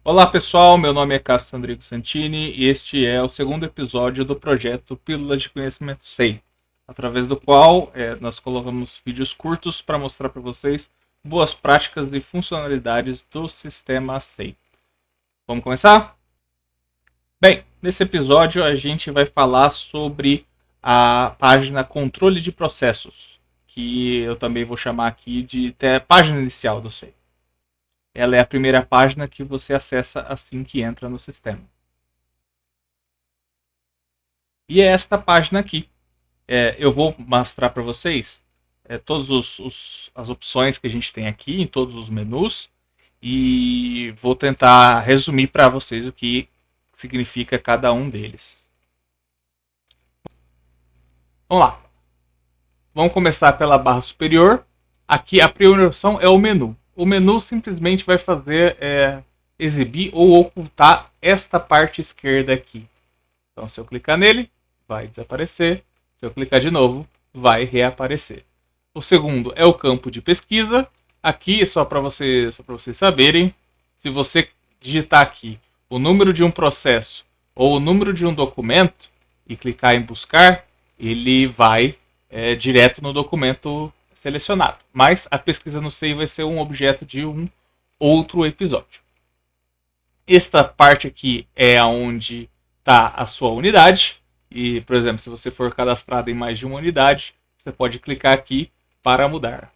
Olá pessoal, meu nome é Cássio Sandrigo Santini e este é o segundo episódio do projeto Pílulas de Conhecimento SEI, através do qual nós colocamos vídeos curtos para mostrar para vocês boas práticas e funcionalidades do sistema SEI. Vamos começar? Bem, nesse episódio a gente vai falar sobre a página Controle de Processos, que eu também vou chamar aqui de página inicial do SEI. Ela é a primeira página que você acessa assim que entra no sistema. E é esta página aqui. Eu vou mostrar para vocês todas as opções que a gente tem aqui em todos os menus e vou tentar resumir para vocês o que significa cada um deles. Vamos lá. Vamos começar pela barra superior. Aqui a primeira opção é o menu. O menu simplesmente vai fazer exibir ou ocultar esta parte esquerda aqui. Então, se eu clicar nele, vai desaparecer. Se eu clicar de novo, vai reaparecer. O segundo é o campo de pesquisa. Aqui, só para vocês saberem, se você digitar aqui o número de um processo ou o número de um documento e clicar em buscar, ele vai direto no documento selecionado. Mas a pesquisa no SEI vai ser um objeto de um outro episódio. Esta parte aqui é onde está a sua unidade. E, por exemplo, se você for cadastrado em mais de uma unidade, você pode clicar aqui para mudar.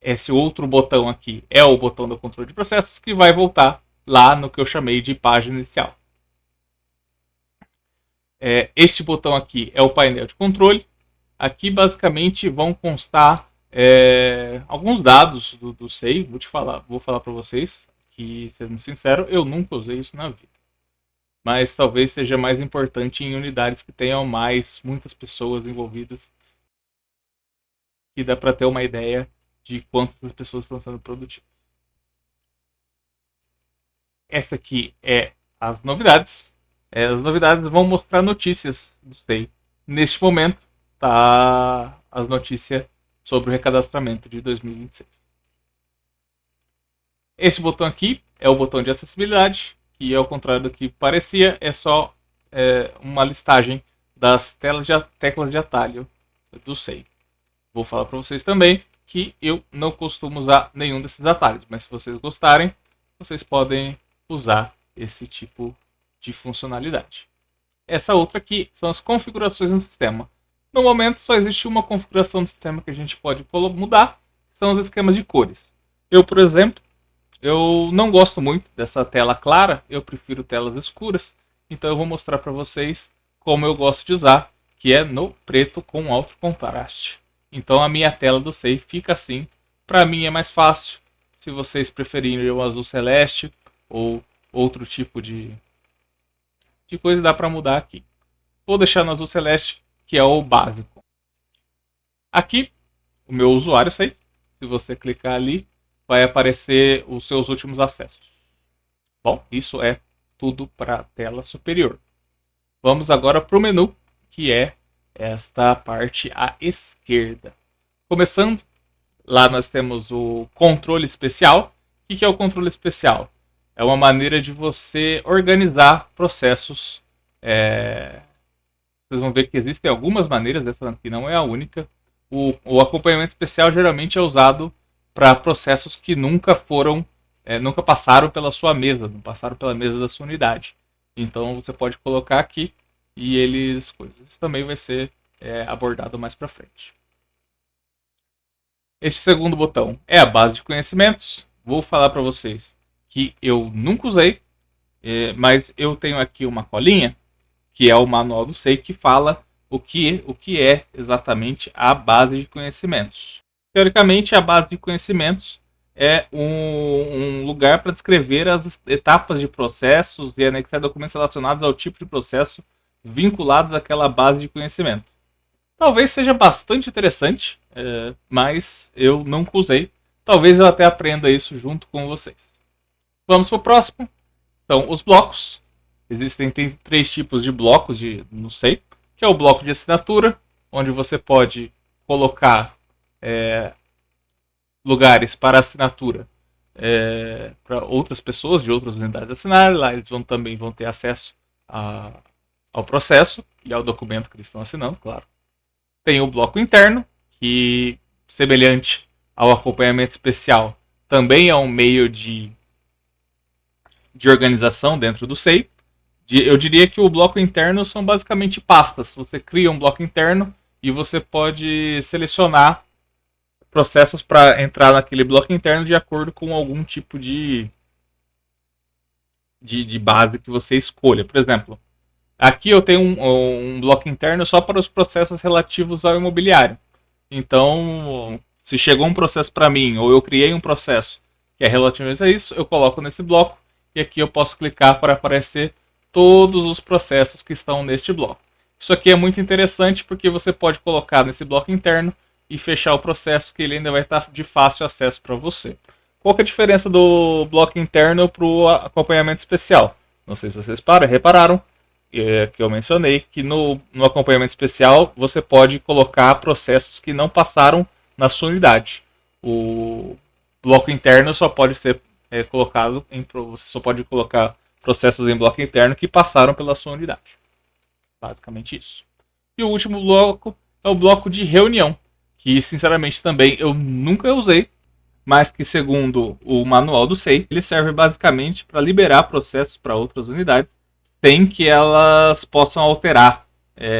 Esse outro botão aqui é o botão do controle de processos, que vai voltar lá no que eu chamei de página inicial. Este botão aqui é o painel de controle. Aqui basicamente vão constar alguns dados do SEI. Vou falar para vocês que, sendo sincero, eu nunca usei isso na vida. Mas talvez seja mais importante em unidades que tenham muitas pessoas envolvidas, que dá para ter uma ideia de quantas pessoas estão sendo produtivas. Essa aqui é as novidades. As novidades vão mostrar notícias do SEI. Neste momento, tá as notícias sobre o recadastramento de 2026. Esse botão aqui é o botão de acessibilidade, que ao contrário do que parecia, é só uma listagem das teclas de atalho do SEI. Vou falar para vocês também que eu não costumo usar nenhum desses atalhos, mas se vocês gostarem, vocês podem usar esse tipo de funcionalidade. Essa outra aqui são as configurações no sistema. No momento só existe uma configuração do sistema que a gente pode mudar, que são os esquemas de cores. Eu, por exemplo, eu não gosto muito dessa tela clara, eu prefiro telas escuras, então eu vou mostrar para vocês como eu gosto de usar, que é no preto com alto contraste. Então a minha tela do SEI fica assim, para mim é mais fácil. Se vocês preferirem o azul celeste ou outro tipo de coisa, dá para mudar aqui. Vou deixar no azul celeste, que é o básico. Aqui, o meu usuário SEI, se você clicar ali, vai aparecer os seus últimos acessos. Bom, isso é tudo para a tela superior. Vamos agora para o menu, que é esta parte à esquerda. Começando, lá nós temos o controle especial. O que é o controle especial? É uma maneira de você organizar processos. Vocês vão ver que existem algumas maneiras, essa aqui não é a única. O acompanhamento especial geralmente é usado para processos que nunca passaram pela sua mesa, não passaram pela mesa da sua unidade. Então você pode colocar aqui e isso também vai ser abordado mais para frente. Esse segundo botão é a base de conhecimentos. Vou falar para vocês que eu nunca usei, mas eu tenho aqui uma colinha, que é o manual do SEI, que fala o que é exatamente a base de conhecimentos. Teoricamente, a base de conhecimentos é um lugar para descrever as etapas de processos e anexar documentos relacionados ao tipo de processo vinculados àquela base de conhecimento. Talvez seja bastante interessante, mas eu nunca usei. Talvez eu até aprenda isso junto com vocês. Vamos para o próximo. São os blocos. Tem 3 tipos de blocos no SEI, que é o bloco de assinatura, onde você pode colocar lugares para assinatura para outras pessoas de outras unidades assinarem. Lá eles também vão ter acesso ao processo e ao documento que eles estão assinando, claro. Tem o bloco interno, que, semelhante ao acompanhamento especial, também é um meio de organização dentro do SEI. Eu diria que o bloco interno são basicamente pastas. Você cria um bloco interno e você pode selecionar processos para entrar naquele bloco interno de acordo com algum tipo de base que você escolha. Por exemplo, aqui eu tenho um bloco interno só para os processos relativos ao imobiliário. Então, se chegou um processo para mim, ou eu criei um processo que é relativo a isso, eu coloco nesse bloco e aqui eu posso clicar para aparecer todos os processos que estão neste bloco. Isso aqui é muito interessante porque você pode colocar nesse bloco interno e fechar o processo, que ele ainda vai estar de fácil acesso para você. Qual que é a diferença do bloco interno para o acompanhamento especial? Não sei se vocês repararam, que eu mencionei, que no acompanhamento especial você pode colocar processos que não passaram na sua unidade. O bloco interno só pode ser colocado você só pode colocar processos em bloco interno que passaram pela sua unidade. Basicamente isso. E o último bloco é o bloco de reunião, que sinceramente também eu nunca usei, mas que segundo o manual do SEI, ele serve basicamente para liberar processos para outras unidades, sem que elas possam alterar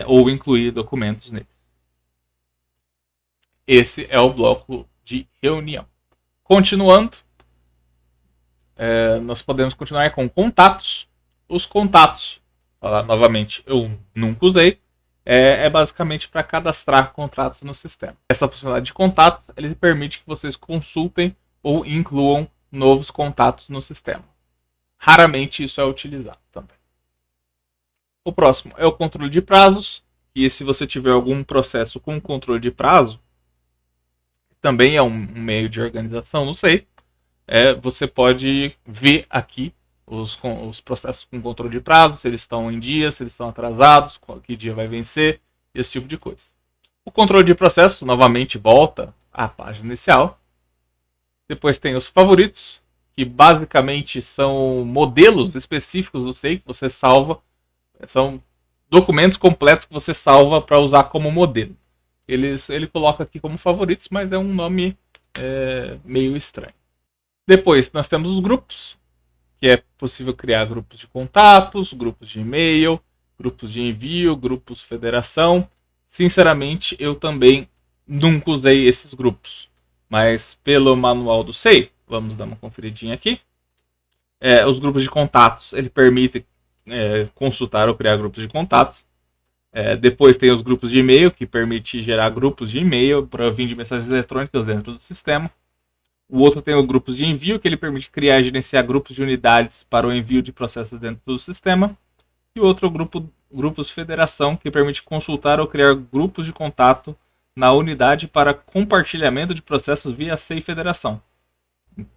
ou incluir documentos nele. Esse é o bloco de reunião. Continuando, nós podemos continuar com contatos. Os contatos, falar novamente, eu nunca usei, basicamente para cadastrar contratos no sistema. Essa funcionalidade de contatos ele permite que vocês consultem ou incluam novos contatos no sistema. Raramente isso é utilizado também. O próximo é o controle de prazos, e se você tiver algum processo com controle de prazo, também é um meio de organização, não sei. Você pode ver aqui os processos com controle de prazo, se eles estão em dia, se eles estão atrasados, que dia vai vencer, esse tipo de coisa. O controle de processo, novamente, volta à página inicial. Depois tem os favoritos, que basicamente são modelos específicos do SEI que você salva. São documentos completos que você salva para usar como modelo. Ele coloca aqui como favoritos, mas é um nome meio estranho. Depois nós temos os grupos, que é possível criar grupos de contatos, grupos de e-mail, grupos de envio, grupos federação. Sinceramente, eu também nunca usei esses grupos, mas pelo manual do SEI, vamos dar uma conferidinha aqui. Os grupos de contatos, ele permite consultar ou criar grupos de contatos. Depois tem os grupos de e-mail, que permite gerar grupos de e-mail para envio de mensagens eletrônicas dentro do sistema. O outro tem o grupos de envio, que ele permite criar e gerenciar grupos de unidades para o envio de processos dentro do sistema. E o outro grupos de federação, que permite consultar ou criar grupos de contato na unidade para compartilhamento de processos via SEI Federação.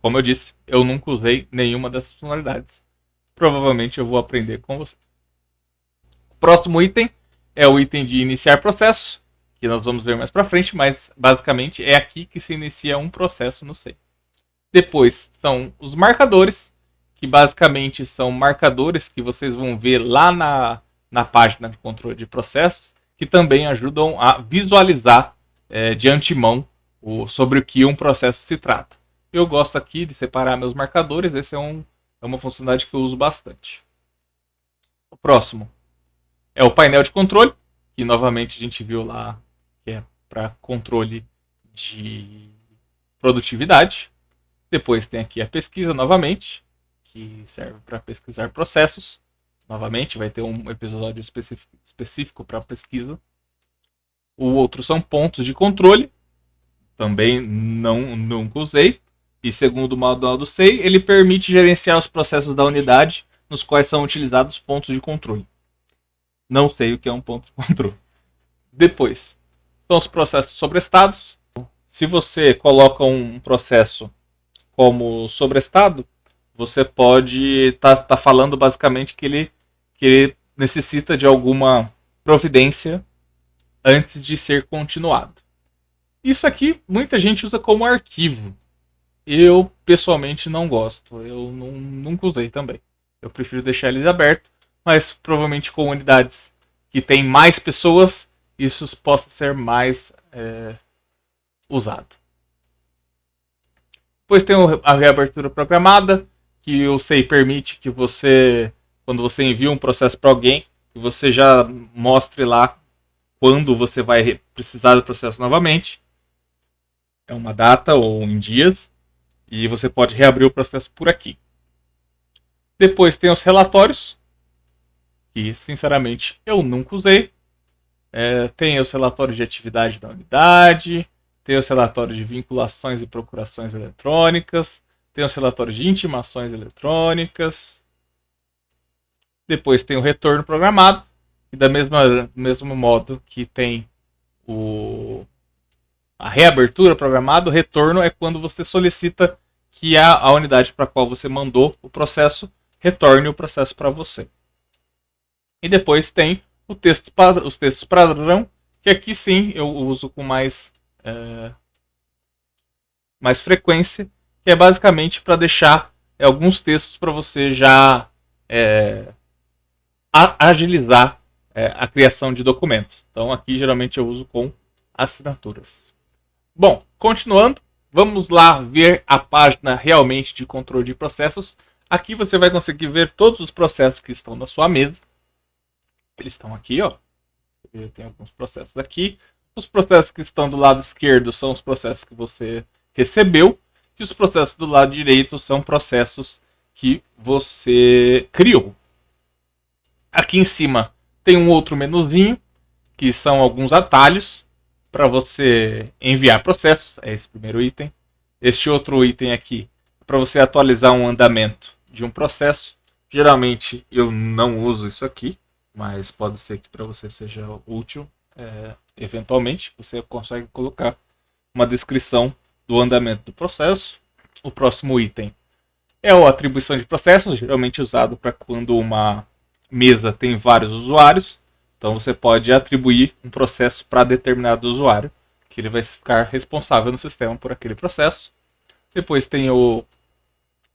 Como eu disse, eu nunca usei nenhuma dessas funcionalidades. Provavelmente eu vou aprender com você. O próximo item é o item de iniciar processo, que nós vamos ver mais para frente, mas basicamente é aqui que se inicia um processo no SEI. Depois são os marcadores, que basicamente são marcadores que vocês vão ver lá na página de controle de processos, que também ajudam a visualizar de antemão sobre o que um processo se trata. Eu gosto aqui de separar meus marcadores, esse é uma funcionalidade que eu uso bastante. O próximo é o painel de controle, que novamente a gente viu lá, que é para controle de produtividade. Depois tem aqui a pesquisa novamente, que serve para pesquisar processos. Novamente vai ter um episódio específico para pesquisa. O outro são pontos de controle, também nunca usei. E segundo o manual do SEI, ele permite gerenciar os processos da unidade nos quais são utilizados pontos de controle. Não sei o que é um ponto de controle. Depois, são os processos sobrestados. Se você coloca um processo como sobrestado, você pode tá falando basicamente que ele necessita de alguma providência antes de ser continuado. Isso aqui muita gente usa como arquivo. Eu pessoalmente não gosto. Eu nunca usei também. Eu prefiro deixar eles abertos, mas provavelmente com unidades que tem mais pessoas, isso possa ser mais usado. Depois tem a reabertura programada, que o SEI permite que você, quando você envia um processo para alguém, que você já mostre lá quando você vai precisar do processo novamente. É uma data ou em dias. E você pode reabrir o processo por aqui. Depois tem os relatórios, que sinceramente eu nunca usei. Tem os relatórios de atividade da unidade, tem os relatórios de vinculações e procurações eletrônicas, tem os relatórios de intimações eletrônicas. Depois tem o retorno programado, e do mesmo modo que tem a reabertura programada, o retorno é quando você solicita que a unidade para a qual você mandou o processo retorne o processo para você. E depois tem os textos padrão, que aqui sim eu uso com mais frequência, que é basicamente para deixar alguns textos para você já agilizar a criação de documentos. Então aqui geralmente eu uso com assinaturas. Bom, continuando, vamos lá ver a página realmente de controle de processos. Aqui você vai conseguir ver todos os processos que estão na sua mesa. Eles estão aqui, ó. Tem alguns processos aqui. Os processos que estão do lado esquerdo são os processos que você recebeu. E os processos do lado direito são processos que você criou. Aqui em cima tem um outro menuzinho, que são alguns atalhos para você enviar processos. É esse primeiro item. Este outro item aqui é para você atualizar um andamento de um processo. Geralmente eu não uso isso aqui, mas pode ser que para você seja útil. Eventualmente você consegue colocar uma descrição do andamento do processo. O próximo item é a atribuição de processos, geralmente usado para quando uma mesa tem vários usuários. Então você pode atribuir um processo para determinado usuário, que ele vai ficar responsável no sistema por aquele processo. Depois tem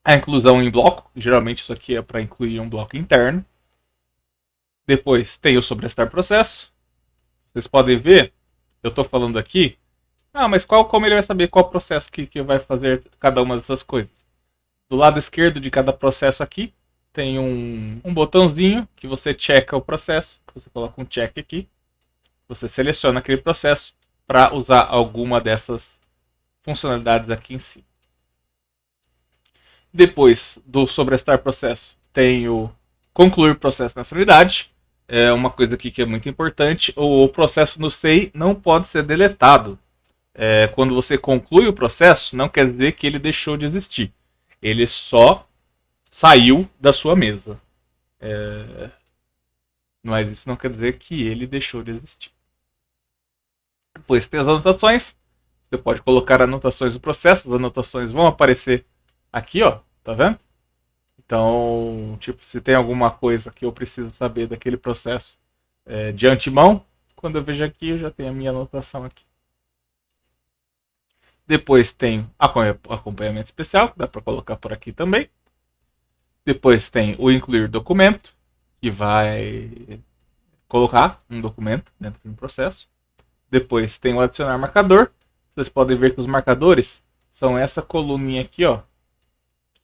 a inclusão em bloco, geralmente isso aqui é para incluir um bloco interno. Depois tem o sobrestar processo. Vocês podem ver, eu estou falando aqui, mas como ele vai saber qual processo que vai fazer cada uma dessas coisas? Do lado esquerdo de cada processo aqui, tem um botãozinho que você checa o processo. Você coloca um check aqui. Você seleciona aquele processo para usar alguma dessas funcionalidades aqui em cima. Depois do sobrestar processo, tem o concluir processo nessa unidade. É uma coisa aqui que é muito importante. O processo no SEI não pode ser deletado. Quando você conclui o processo, não quer dizer que ele deixou de existir. Ele só saiu da sua mesa. Mas isso não quer dizer que ele deixou de existir. Depois tem as anotações. Você pode colocar anotações do processo. As anotações vão aparecer aqui, ó. Tá vendo? Então, tipo, se tem alguma coisa que eu preciso saber daquele processo de antemão, quando eu vejo aqui, eu já tenho a minha anotação aqui. Depois tem acompanhamento especial, que dá para colocar por aqui também. Depois tem o incluir documento, que vai colocar um documento dentro de um processo. Depois tem o adicionar marcador. Vocês podem ver que os marcadores são essa coluninha aqui, ó,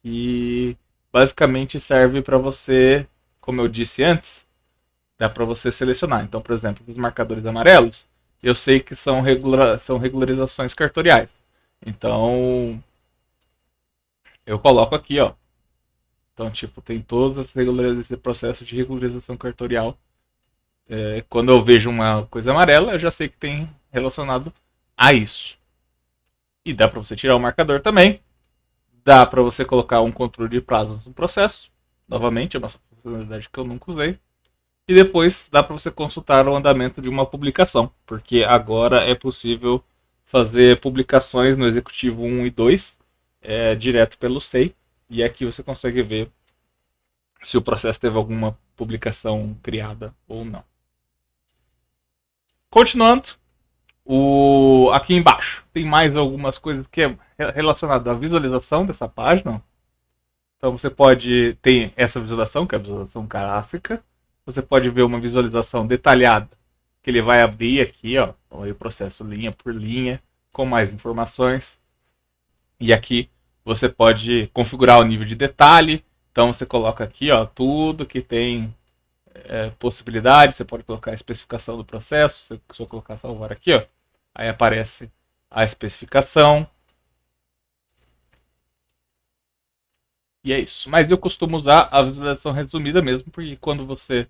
que basicamente serve para você, como eu disse antes, dá para você selecionar. Então, por exemplo, os marcadores amarelos, eu sei que são regularizações cartoriais. Então, eu coloco aqui, ó. Então, tipo, tem todas as esse processo de regularização cartorial. Quando eu vejo uma coisa amarela, eu já sei que tem relacionado a isso. E dá para você tirar o marcador também. Dá para você colocar um controle de prazos no processo. Novamente, é uma funcionalidade que eu nunca usei. E depois dá para você consultar o andamento de uma publicação. Porque agora é possível fazer publicações no Executivo 1 e 2 direto pelo SEI. E aqui você consegue ver se o processo teve alguma publicação criada ou não. Continuando, Aqui embaixo tem mais algumas coisas que é relacionado à visualização dessa página. Então você pode ter essa visualização, que é a visualização clássica. Você pode ver uma visualização detalhada, que ele vai abrir aqui, ó, o processo linha por linha, com mais informações. E aqui você pode configurar o nível de detalhe. Então você coloca aqui, ó, tudo que tem possibilidade. Você pode colocar a especificação do processo. Se eu colocar salvar aqui, ó, aí aparece a especificação. E é isso. Mas eu costumo usar a visualização resumida mesmo, porque quando você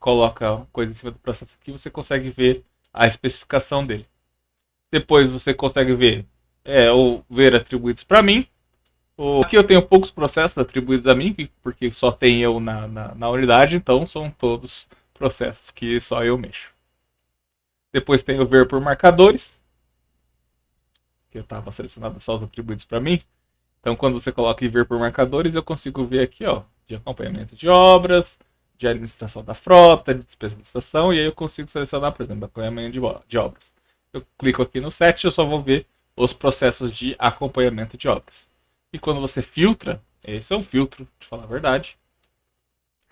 coloca coisa em cima do processo aqui, você consegue ver a especificação dele. Depois você consegue ver ou ver atribuídos para mim. Aqui eu tenho poucos processos atribuídos a mim, porque só tem eu na unidade, então são todos processos que só eu mexo. Depois tem o ver por marcadores, que eu estava selecionado só os atribuídos para mim. Então quando você coloca em ver por marcadores, eu consigo ver aqui, ó, de acompanhamento de obras, de administração da frota, de despesa de estação, e aí eu consigo selecionar, por exemplo, acompanhamento de obras. Eu clico aqui no set, eu só vou ver os processos de acompanhamento de obras. E quando você filtra, esse é um filtro, de falar a verdade,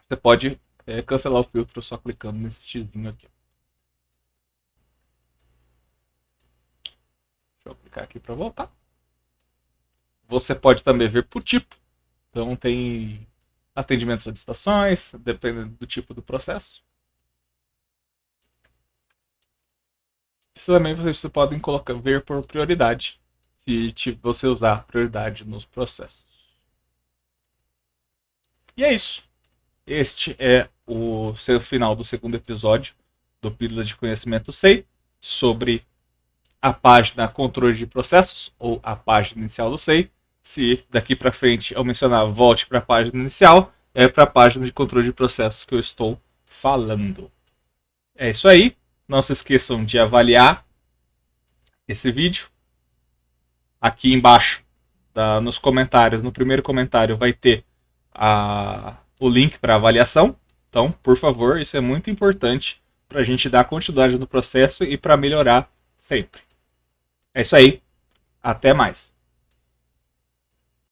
você pode cancelar o filtro só clicando nesse xzinho aqui. Deixa eu clicar aqui para voltar. Você pode também ver por tipo. Então tem atendimento a solicitações, dependendo do tipo do processo. Isso também vocês podem ver por prioridade, se você usar prioridade nos processos. E é isso. Este é o final do segundo episódio do Pílula de Conhecimento SEI, sobre a página controle de processos, ou a página inicial do SEI. Se daqui para frente eu mencionar volte para a página inicial, é para a página de controle de processos que eu estou falando. É isso aí. Não se esqueçam de avaliar esse vídeo. Aqui embaixo, nos comentários, no primeiro comentário, vai ter o link para avaliação. Então, por favor, isso é muito importante para a gente dar continuidade no processo e para melhorar sempre. É isso aí. Até mais.